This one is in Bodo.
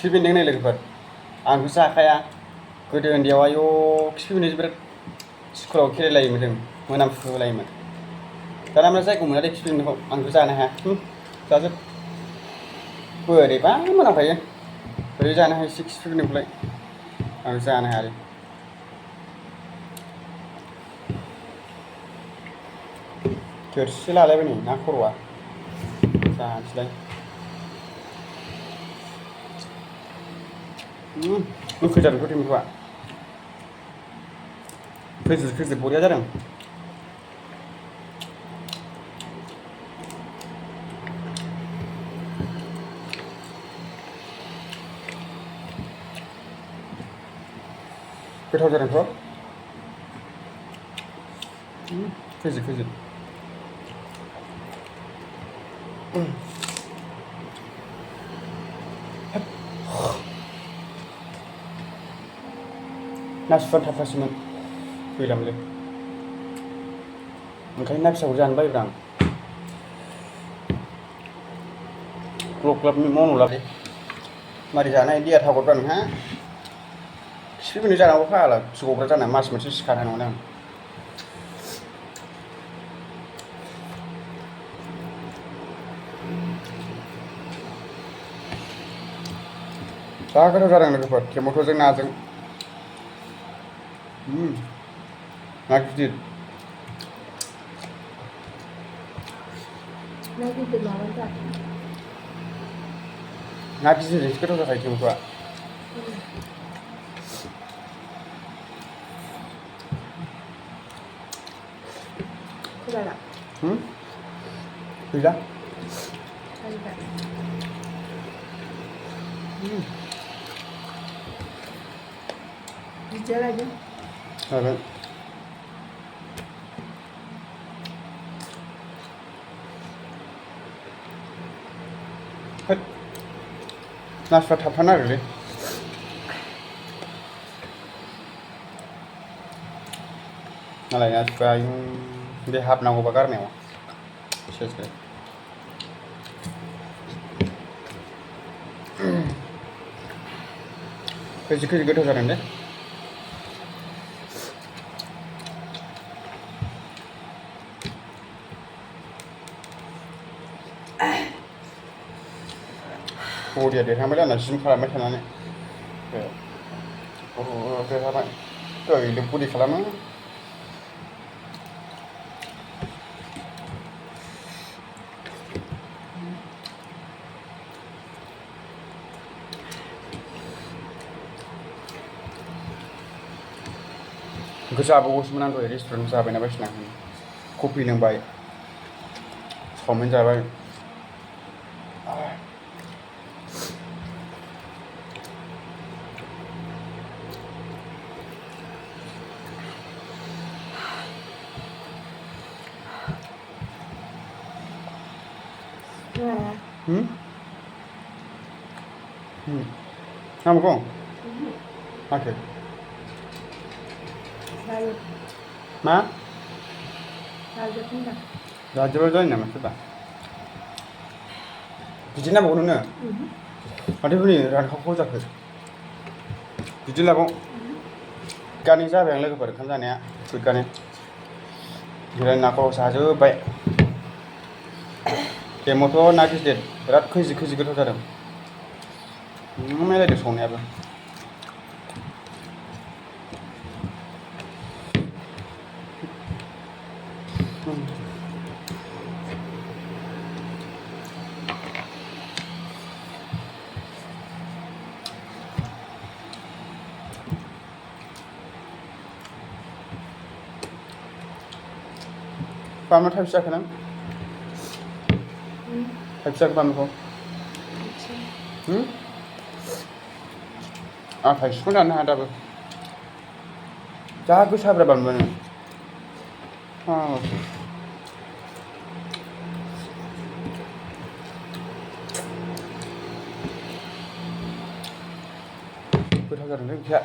खिफि बेन्दों नै लोगोफोर आंथ' जाखाया गोदो उन्दैयाव आयौ खिफि बेन्दोंजों बिराद स्कुलाव खेलायलायोमोन जों मोनामसुलायोमोन दाना ओमफ्राय जायगायाव मोना दे खिफि बेन्दोंखौ आंथ' जानो हाया जाजोब बोरैबा मोनामखायो बोरै जानो हायोसै खिफि बेन्दोंखौलाय आं जानो हाया थोरसि लालायबाय नै ना खर'आ जानोसैलाय गोखै जादोंथ' टेम्फुआ खैजिब बरिया जादों गोथाव जादोंथ' खैजिब ना सुवान थाबथासोमोन फैलामोनलै ओंखायनो ना फिसाखौ जानो बायोब्रा आं ग्लब ग्लब मावनो लालै मारै जानो हायो देहा थागरब्रा नोंहा खिफि बेन्दों जानांगौ फाग्ला फिसौफ्रा जाना मास मोनसे सिखारनाय नङा आं जा गोथाव जादों लोगोफोर टेमेट'जों नाजों ना गिदिर ना गिदिरजोंसो गोथाव जाखायो टेमेट'आ गैला जागोन ना सुवा थाबथानो नागिरोलै मालाय ना सुवा बे हाबनांगौबा गारमायाव सेस खैजिब गोथाव जादों दे बरिया देरहांबाय दाना जिम खालामबाय थानानै देरहाबाय दैलिग बडि खालामो जाबावगौसोमोन आं दहाय रेस्टुरेन्टाव जाबायना बायसिना कफि लोंबाय चावमिन जाबाय नांगौ माथो मा जाजोबा जायो नामा सोरबा बिदि नांबावगौ नोंनो माथो हनै रानखावखाव जाखो बिदि लाबाव गानै जाबाय आं लोगोफोर ओंखाम जानाया गोग्गानो ओमफ्राय नाखौ जाजोब्बाय टेमेट' ना गिदिर बिराद खैजिब गोथाव जादों नायलायदो संनायाबो बानलु थाइबेसे जाखो नों थाइबेसे जाखो बानलुखौ आं थाइसेखौनो जानो हाया दाबो जा गोसाब्रा बानलुआनो गोथाव जादोंलै ओंख्रिया